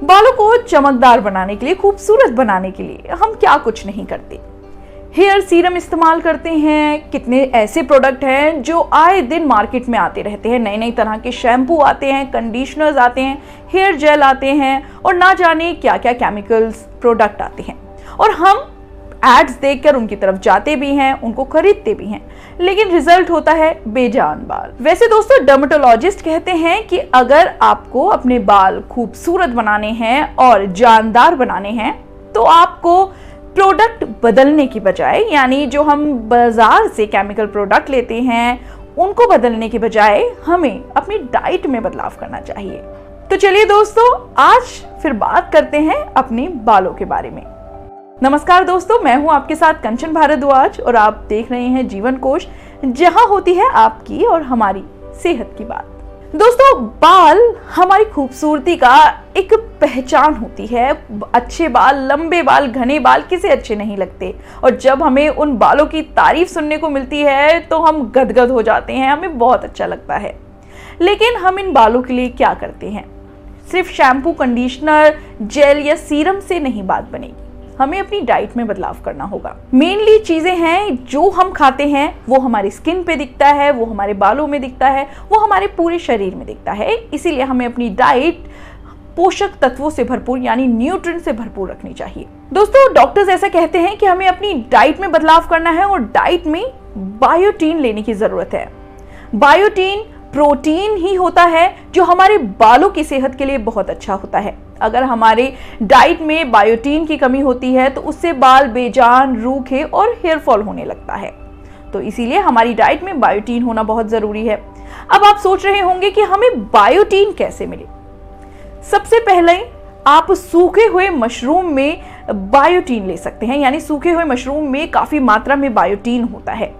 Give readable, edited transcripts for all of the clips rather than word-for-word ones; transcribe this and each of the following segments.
बालों को चमकदार बनाने के लिए, खूबसूरत बनाने के लिए हम क्या कुछ नहीं करते। हेयर सीरम इस्तेमाल करते हैं, कितने ऐसे प्रोडक्ट हैं जो आए दिन मार्केट में आते रहते हैं। नई नई तरह के शैम्पू आते हैं, कंडीशनर्स आते हैं, हेयर जेल आते हैं और ना जाने क्या क्या केमिकल्स प्रोडक्ट आते हैं। और हम एड्स देखकर उनकी तरफ जाते भी हैं, उनको खरीदते भी हैं, लेकिन रिजल्ट होता है बेजान बाल। वैसे दोस्तों, डर्मेटोलॉजिस्ट कहते हैं कि अगर आपको अपने बाल खूबसूरत बनाने हैं और जानदार बनाने हैं तो आपको प्रोडक्ट बदलने की बजाय, यानी जो हम बाजार से केमिकल प्रोडक्ट लेते हैं उनको बदलने की बजाय हमें अपनी डाइट में बदलाव करना चाहिए। तो चलिए दोस्तों, आज फिर बात करते हैं अपने बालों के बारे में। नमस्कार दोस्तों, मैं हूं आपके साथ कंचन भारद्वाज और आप देख रहे हैं जीवन कोश, जहां होती है आपकी और हमारी सेहत की बात। दोस्तों, बाल हमारी खूबसूरती का एक पहचान होती है। अच्छे बाल, लंबे बाल, घने बाल किसे अच्छे नहीं लगते, और जब हमें उन बालों की तारीफ सुनने को मिलती है तो हम गदगद हो जाते हैं, हमें बहुत अच्छा लगता है। लेकिन हम इन बालों के लिए क्या करते हैं? सिर्फ शैम्पू, कंडीशनर, जेल या सीरम से नहीं बात बनेगी, हमें अपनी डाइट में बदलाव करना होगा। मेनली चीजें हैं जो हम खाते हैं वो हमारी स्किन पे दिखता है, वो हमारे बालों में दिखता है, वो हमारे पूरे शरीर में दिखता है। इसीलिए हमें अपनी डाइट पोषक तत्वों से भरपूर, यानी न्यूट्रिएंट से भरपूर रखनी चाहिए। दोस्तों, डॉक्टर्स ऐसा कहते हैं कि हमें अपनी डाइट में बदलाव करना है और डाइट में बायोटीन लेने की जरूरत है। बायोटीन प्रोटीन ही होता है जो हमारे बालों की सेहत के लिए बहुत अच्छा होता है। अगर हमारे डाइट में बायोटीन की कमी होती है तो उससे बाल बेजान, रूखे और हेयर फॉल होने लगता है। तो इसीलिए हमारी डाइट में बायोटीन होना बहुत जरूरी है। अब आप सोच रहे होंगे कि हमें बायोटीन कैसे मिले। सबसे पहले आप सूखे हुए मशरूम में बायोटीन ले सकते हैं, यानी सूखे हुए मशरूम में काफी मात्रा में बायोटीन होता है।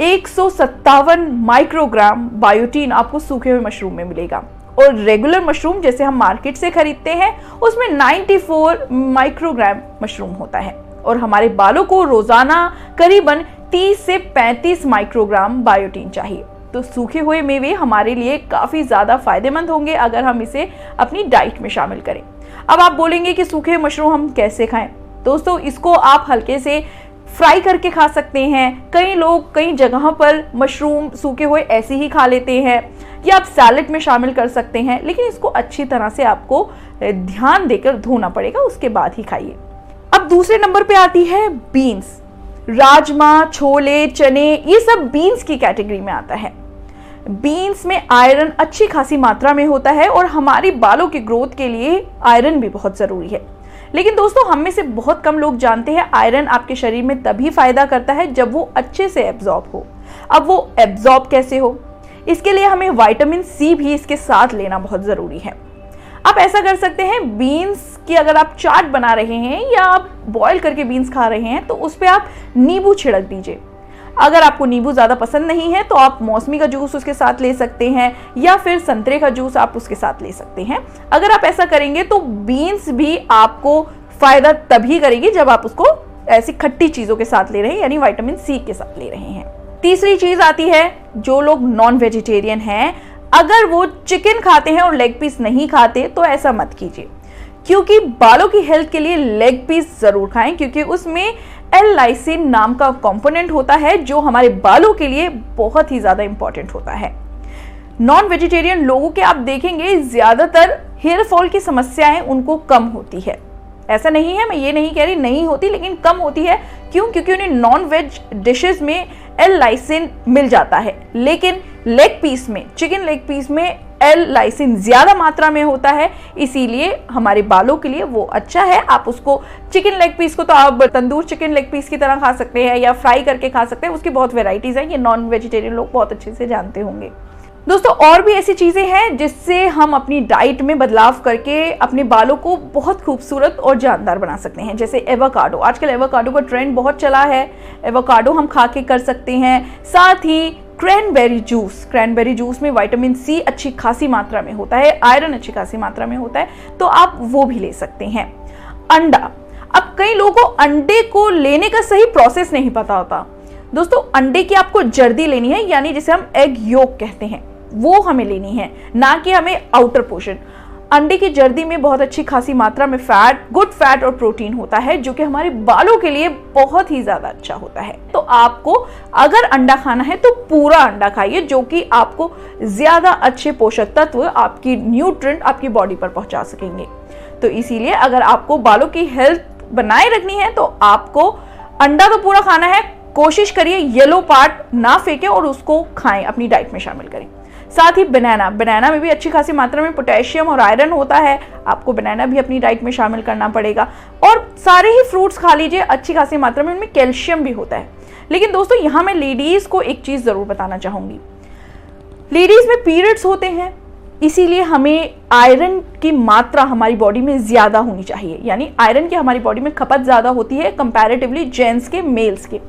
157 माइक्रोग्राम बायोटीन आपको सूखे हुए मशरूम में मिलेगा, और रेगुलर मशरूम जैसे हम मार्केट से खरीदते हैं उसमें 94 माइक्रोग्राम मशरूम होता है। और हमारे बालों को रोजाना करीबन 30 से 35 माइक्रोग्राम बायोटीन चाहिए। तो सूखे हुए मेवे हमारे लिए काफी ज्यादा फायदेमंद होंगे अगर हम इसे अपनी डाइट में शामिल करें। अब आप बोलेंगे कि सूखे मशरूम हम कैसे खाएं? दोस्तों, इसको आप हल्के से फ्राई करके खा सकते हैं। कई लोग कई जगहों पर मशरूम सूखे हुए ऐसे ही खा लेते हैं, या आप सैलेड में शामिल कर सकते हैं, लेकिन इसको अच्छी तरह से आपको ध्यान देकर धोना पड़ेगा, उसके बाद ही खाइए। अब दूसरे नंबर पे आती है बीन्स। राजमा, छोले, चने, ये सब बीन्स की कैटेगरी में आता है। बीन्स में आयरन अच्छी खासी मात्रा में होता है और हमारी बालों की ग्रोथ के लिए आयरन भी बहुत जरूरी है। लेकिन दोस्तों, हम में से बहुत कम लोग जानते हैं आयरन आपके शरीर में तभी फायदा करता है जब वो अच्छे से एब्जॉर्ब हो। अब वो एब्जॉर्ब कैसे हो? इसके लिए हमें विटामिन सी भी इसके साथ लेना बहुत जरूरी है। आप ऐसा कर सकते हैं, बीन्स की अगर आप चाट बना रहे हैं या आप बॉईल करके बीन्स खा रहे हैं तो उस पर आप नींबू छिड़क दीजिए। अगर आपको नींबू ज़्यादा पसंद नहीं है तो आप मौसमी का जूस उसके साथ ले सकते हैं, या फिर संतरे का जूस आप उसके साथ ले सकते हैं। अगर आप ऐसा करेंगे तो बीन्स भी आपको फायदा तभी करेगी जब आप उसको ऐसी खट्टी चीज़ों के साथ ले रहे हैं, यानी विटामिन सी के साथ ले रहे हैं। तीसरी चीज़ आती है, जो लोग नॉन वेजिटेरियन हैं, अगर वो चिकन खाते हैं और लेग पीस नहीं खाते तो ऐसा मत कीजिए, क्योंकि बालों की हेल्थ के लिए लेग पीस जरूर खाएं, क्योंकि उसमें एल-लाइसिन नाम का कंपोनेंट होता है जो हमारे बालों के लिए बहुत ही ज्यादा इंपॉर्टेंट होता है। नॉन वेजिटेरियन लोगों के आप देखेंगे ज्यादातर हेयर फॉल की समस्याएं उनको कम होती है। ऐसा नहीं है, मैं ये नहीं कह रही नहीं होती, लेकिन कम होती है। क्यों? क्योंकि उन्हें नॉन वेज डिशेस में एल-लाइसिन मिल जाता है, लेकिन लेग पीस में, चिकन लेग पीस में एल-लाइसिन ज्यादा मात्रा में होता है, इसीलिए हमारे बालों के लिए वो अच्छा है। आप उसको, चिकन लेग पीस को तो आप तंदूर चिकन लेग पीस की तरह खा सकते हैं या फ्राई करके खा सकते हैं, उसकी बहुत वेराइटीज हैं, ये नॉन वेजिटेरियन लोग बहुत अच्छे से जानते होंगे। दोस्तों, और भी ऐसी चीजें हैं जिससे हम अपनी डाइट में बदलाव करके अपने बालों को बहुत खूबसूरत और जानदार बना सकते हैं, जैसे एवोकाडो। आजकल एवोकाडो का ट्रेंड बहुत चला है, एवोकाडो हम खा के कर सकते हैं। साथ ही क्रैनबेरी जूस में विटामिन सी अच्छी खासी मात्रा में होता है, आयरन अच्छी खासी मात्रा में होता है, तो आप वो भी ले सकते हैं। अंडा, अब कई लोगों को अंडे को लेने का सही प्रोसेस नहीं पता होता। दोस्तों, अंडे की आपको जर्दी लेनी है, यानी जिसे हम एग योक कहते हैं, वो हमें लेनी है, ना कि हमें आउटर पोर्शन। अंडे की जर्दी में बहुत अच्छी खासी मात्रा में फैट, गुड फैट और प्रोटीन होता है, जो कि हमारे बालों के लिए बहुत ही ज्यादा अच्छा होता है। तो आपको अगर अंडा खाना है तो पूरा अंडा खाइए, जो कि आपको ज्यादा अच्छे पोषक तत्व, आपकी न्यूट्रिएंट आपकी बॉडी पर पहुंचा सकेंगे। तो इसीलिए अगर आपको बालों की हेल्थ बनाए रखनी है तो आपको अंडा तो पूरा खाना है। कोशिश करिए येलो पार्ट ना फेंकें और उसको खाएं, अपनी डाइट में शामिल करें। साथ ही बनाना में भी अच्छी खासी मात्रा में पोटेशियम और आयरन होता है, आपको बनाना भी अपनी डाइट में शामिल करना पड़ेगा। और सारे ही फ्रूट्स खा लीजिए, अच्छी खासी मात्रा में उनमें कैल्शियम भी होता है। लेकिन दोस्तों यहाँ मैं लेडीज को एक चीज जरूर बताना चाहूंगी, लेडीज में पीरियड्स होते हैं, इसीलिए हमें आयरन की मात्रा हमारी बॉडी में ज्यादा होनी चाहिए, यानी आयरन की हमारी बॉडी में खपत ज्यादा होती है कंपैरेटिवली जेंट्स के, मेल्स के।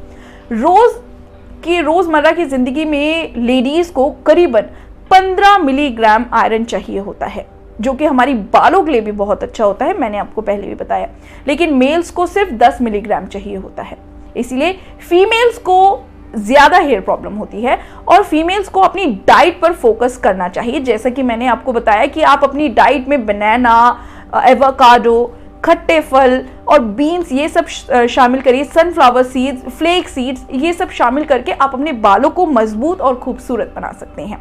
रोजमर्रा की जिंदगी में लेडीज को करीबन 15 मिलीग्राम आयरन चाहिए होता है, जो कि हमारी बालों के लिए भी बहुत अच्छा होता है, मैंने आपको पहले भी बताया। लेकिन मेल्स को सिर्फ 10 मिलीग्राम चाहिए होता है, इसीलिए फीमेल्स को ज्यादा हेयर प्रॉब्लम होती है। और फीमेल्स को अपनी डाइट पर फोकस करना चाहिए, जैसा कि मैंने आपको बताया कि आप अपनी डाइट में बनाना, एवोकाडो, खट्टे फल और बीन्स ये सब शामिल करिए, सनफ्लावर सीड्स, फ्लेक सीड्स, ये सब शामिल करके आप अपने बालों को मजबूत और खूबसूरत बना सकते हैं।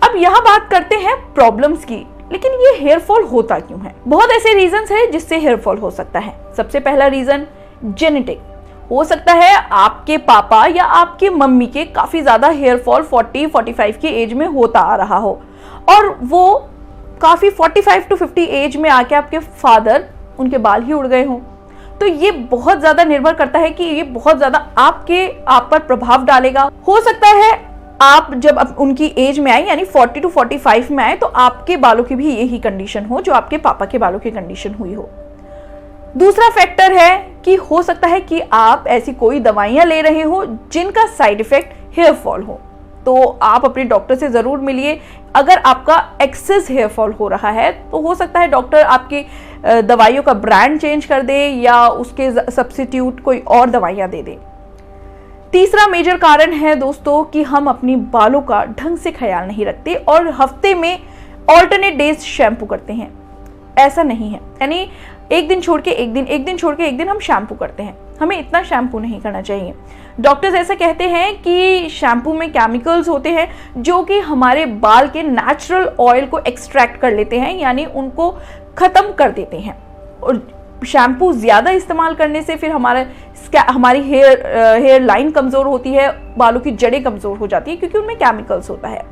अब यहाँ बात करते हैं प्रॉब्लम्स की, लेकिन ये हेयर फॉल होता क्यों है? बहुत ऐसे रीजंस हैं जिससे हेयर फॉल हो सकता है। सबसे पहला रीजन जेनेटिक हो सकता है, आपके पापा या आपके मम्मी के काफी ज्यादा हेयर फॉल 40-45 की एज में होता आ रहा हो, और वो काफी 45 to 50 एज में आके आपके फादर, उनके बाल ही उड़ गए हों। तो ये बहुत ज्यादा निर्भर करता है कि ये बहुत ज्यादा आप पर प्रभाव डालेगा। हो सकता है आप जब उनकी एज में आए, यानी 40 to 45 में आए, तो आपके बालों की भी यही कंडीशन हो जो आपके पापा के बालों की कंडीशन हुई हो। दूसरा फैक्टर है कि हो सकता है कि आप ऐसी कोई दवाइयां ले रहे हो जिनका साइड इफेक्ट हेयर फॉल हो, तो आप अपने डॉक्टर से जरूर मिलिए। अगर आपका एक्सेस हेयर फॉल हो रहा है तो हो सकता है डॉक्टर आपकी दवाइयों का ब्रांड चेंज कर दे या उसके सब्स्टिट्यूट कोई और दवाइयां दे दे। तीसरा मेजर कारण है दोस्तों कि हम अपनी बालों का ढंग से ख्याल नहीं रखते और हफ्ते में ऑल्टरनेट डेज शैम्पू करते हैं। ऐसा नहीं है, यानी एक दिन छोड़ के एक दिन हम शैम्पू करते हैं। हमें इतना शैम्पू नहीं करना चाहिए। डॉक्टर्स ऐसा कहते हैं कि शैम्पू में केमिकल्स होते हैं जो कि हमारे बाल के नेचुरल ऑयल को एक्सट्रैक्ट कर लेते हैं, यानी उनको खत्म कर देते हैं। और शैम्पू ज़्यादा इस्तेमाल करने से फिर हमारी हेयर लाइन कमज़ोर होती है, बालों की जड़ें कमज़ोर हो जाती है, क्योंकि उनमें केमिकल्स होता है।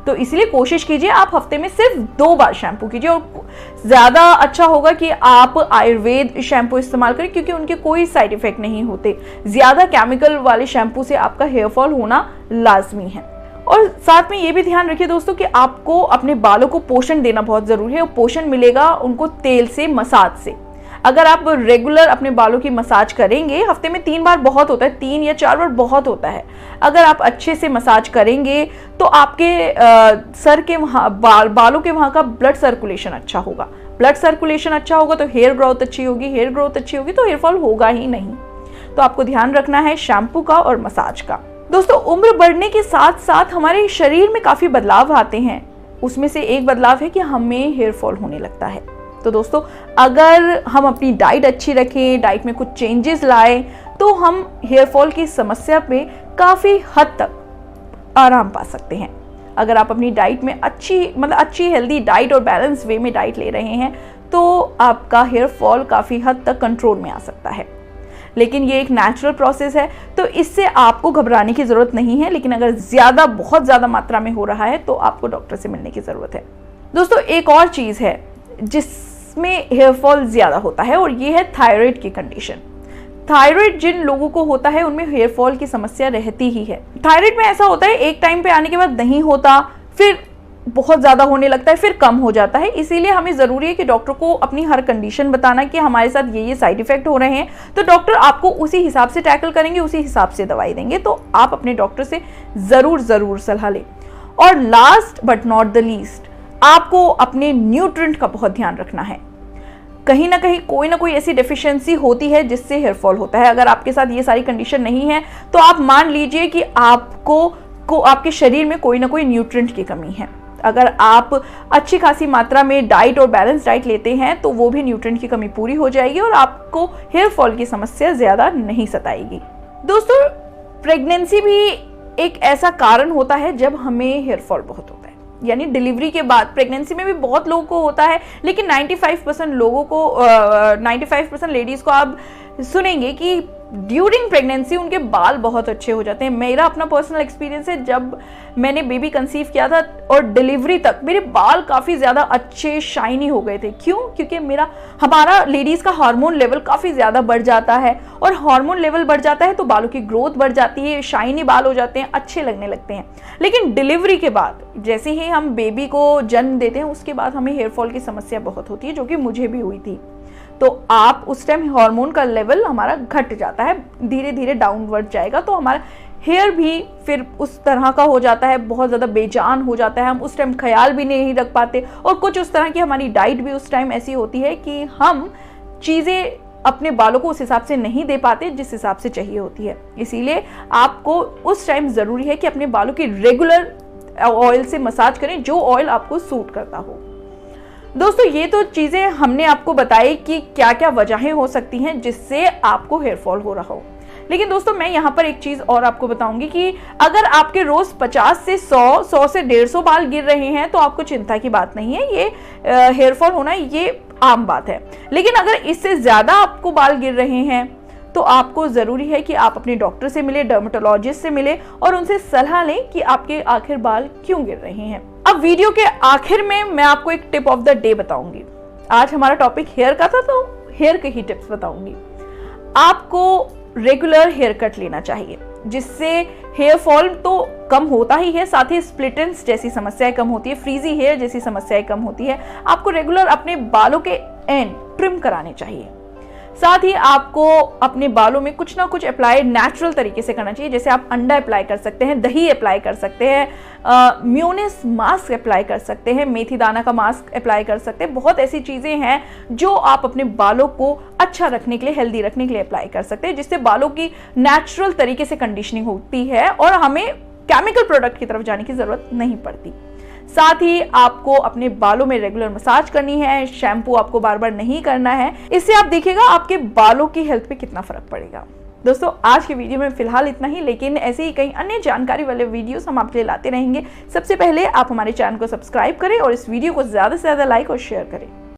तो इसलिए कोशिश कीजिए आप हफ्ते में सिर्फ 2 बार शैम्पू कीजिए, और ज़्यादा अच्छा होगा कि आप आयुर्वेद शैम्पू इस्तेमाल करें, क्योंकि उनके कोई साइड इफेक्ट नहीं होते। ज़्यादा केमिकल वाले शैम्पू से आपका हेयर फॉल होना लाजमी है। और साथ में ये भी ध्यान रखिए दोस्तों कि आपको अपने बालों को पोषण देना बहुत ज़रूरी है, और पोषण मिलेगा उनको तेल से, मसाज से। अगर आप रेगुलर अपने बालों की मसाज करेंगे, हफ्ते में 3 बार बहुत होता है, 3 या 4 बार बहुत होता है। अगर आप अच्छे से मसाज करेंगे तो आपके सर के वहाँ बालों के वहाँ का ब्लड सर्कुलेशन अच्छा होगा। ब्लड सर्कुलेशन अच्छा होगा तो हेयर ग्रोथ अच्छी होगी, हेयर ग्रोथ अच्छी होगी तो हेयर फॉल होगा ही नहीं। तो आपको ध्यान रखना है शैम्पू का और मसाज का। दोस्तों, उम्र बढ़ने के साथ साथ हमारे शरीर में काफ़ी बदलाव आते हैं। उसमें से एक बदलाव है कि हमें हेयर फॉल होने लगता है। तो दोस्तों, अगर हम अपनी डाइट अच्छी रखें, डाइट में कुछ चेंजेस लाएं, तो हम हेयर फॉल की समस्या पे काफ़ी हद तक आराम पा सकते हैं। अगर आप अपनी डाइट में अच्छी हेल्दी डाइट और बैलेंस वे में डाइट ले रहे हैं तो आपका हेयर फॉल काफ़ी हद तक कंट्रोल में आ सकता है। लेकिन ये एक नेचुरल प्रोसेस है, तो इससे आपको घबराने की ज़रूरत नहीं है। लेकिन अगर बहुत ज़्यादा मात्रा में हो रहा है तो आपको डॉक्टर से मिलने की ज़रूरत है। दोस्तों, एक और चीज़ है जिसमें हेयर फॉल ज़्यादा होता है, और ये है थायराइड की कंडीशन। थायराइड जिन लोगों को होता है उनमें हेयर फॉल की समस्या रहती ही है। थायराइड में ऐसा होता है, एक टाइम पे आने के बाद नहीं होता, फिर बहुत ज़्यादा होने लगता है, फिर कम हो जाता है। इसीलिए हमें ज़रूरी है कि डॉक्टर को अपनी हर कंडीशन बताना कि हमारे साथ ये साइड इफेक्ट हो रहे हैं, तो डॉक्टर आपको उसी हिसाब से टैकल करेंगे, उसी हिसाब से दवाई देंगे। तो आप अपने डॉक्टर से ज़रूर सलाह लें। और last but not the least, आपको अपने न्यूट्रिएंट का बहुत ध्यान रखना है। कहीं ना कहीं कोई ना कोई ऐसी डेफिशिएंसी होती है जिससे हेयर फॉल होता है। अगर आपके साथ ये सारी कंडीशन नहीं है तो आप मान लीजिए कि आपके शरीर में कोई ना कोई न्यूट्रिएंट की कमी है। अगर आप अच्छी खासी मात्रा में डाइट और बैलेंस डाइट लेते हैं तो वो भी न्यूट्रिएंट की कमी पूरी हो जाएगी और आपको हेयर फॉल की समस्या ज़्यादा नहीं सताएगी। दोस्तों, प्रेगनेंसी भी एक ऐसा कारण होता है जब हमें हेयर फॉल बहुत होता है, यानी डिलीवरी के बाद। प्रेगनेंसी में भी बहुत लोगों को होता है, लेकिन 95% लोगों को 95% लेडीज़ को आप सुनेंगे कि ड्यूरिंग प्रेगनेंसी उनके बाल बहुत अच्छे हो जाते हैं। मेरा अपना पर्सनल एक्सपीरियंस है, जब मैंने बेबी कंसीव किया था और डिलीवरी तक मेरे बाल काफ़ी ज़्यादा अच्छे शाइनी हो गए थे। क्यों? क्योंकि हमारा लेडीज़ का हार्मोन लेवल काफ़ी ज़्यादा बढ़ जाता है, और हार्मोन लेवल बढ़ जाता है तो बालों की ग्रोथ बढ़ जाती है, शाइनी बाल हो जाते हैं, अच्छे लगने लगते हैं। लेकिन डिलीवरी के बाद जैसे ही हम बेबी को जन्म देते हैं उसके बाद हमें हेयर फॉल की समस्या बहुत होती है, जो कि मुझे भी हुई थी। तो आप उस टाइम हार्मोन का लेवल हमारा घट जाता है, धीरे धीरे डाउनवर्ड जाएगा, तो हमारा हेयर भी फिर उस तरह का हो जाता है, बहुत ज़्यादा बेजान हो जाता है। हम उस टाइम ख्याल भी नहीं रख पाते, और कुछ उस तरह की हमारी डाइट भी उस टाइम ऐसी होती है कि हम चीज़ें अपने बालों को उस हिसाब से नहीं दे पाते जिस हिसाब से चाहिए होती है। इसीलिए आपको उस टाइम ज़रूरी है कि अपने बालों की रेगुलर ऑयल से मसाज करें, जो ऑयल आपको सूट करता हो। दोस्तों, ये तो चीज़ें हमने आपको बताई कि क्या क्या वजहें हो सकती हैं जिससे आपको हेयर फॉल हो रहा हो। लेकिन दोस्तों, मैं यहाँ पर एक चीज़ और आपको बताऊंगी कि अगर आपके रोज़ 50 से 100 से 150 बाल गिर रहे हैं तो आपको चिंता की बात नहीं है, ये हेयर फॉल होना ये आम बात है। लेकिन अगर इससे ज़्यादा आपको बाल गिर रहे हैं तो आपको ज़रूरी है कि आप अपने डॉक्टर से मिले, डर्मेटोलॉजिस्ट से मिले, और उनसे सलाह लें कि आपके आखिर बाल क्यों गिर रहे हैं। अब वीडियो के आखिर में मैं आपको एक टिप ऑफ द डे बताऊंगी। आज हमारा टॉपिक हेयर का था, तो हेयर के ही टिप्स बताऊंगी। आपको रेगुलर हेयर कट लेना चाहिए, जिससे हेयर फॉल तो कम होता ही है, साथ ही स्प्लिट एंड्स जैसी समस्याएं कम होती है, फ्रीजी हेयर जैसी समस्याएं कम होती है। आपको रेगुलर अपने बालों के एंड ट्रिम कराने चाहिए। साथ ही आपको अपने बालों में कुछ ना कुछ अप्लाई नेचुरल तरीके से करना चाहिए, जैसे आप अंडा अप्लाई कर सकते हैं, दही अप्लाई कर सकते हैं, म्यूनिस मास्क अप्लाई कर सकते हैं, मेथी दाना का मास्क अप्लाई कर सकते हैं। बहुत ऐसी चीज़ें हैं जो आप अपने बालों को अच्छा रखने के लिए, हेल्दी रखने के लिए अप्लाई कर सकते हैं, जिससे बालों की नेचुरल तरीके से कंडीशनिंग होती है और हमें केमिकल प्रोडक्ट की तरफ जाने की ज़रूरत नहीं पड़ती। साथ ही आपको अपने बालों में रेगुलर मसाज करनी है, शैम्पू आपको बार बार नहीं करना है। इससे आप देखिएगा आपके बालों की हेल्थ पे कितना फर्क पड़ेगा। दोस्तों, आज की वीडियो में फिलहाल इतना ही, लेकिन ऐसे ही कई अन्य जानकारी वाले वीडियोस हम आपके लिए लाते रहेंगे। सबसे पहले आप हमारे चैनल को सब्सक्राइब करें और इस वीडियो को ज़्यादा से ज़्यादा लाइक और शेयर करें।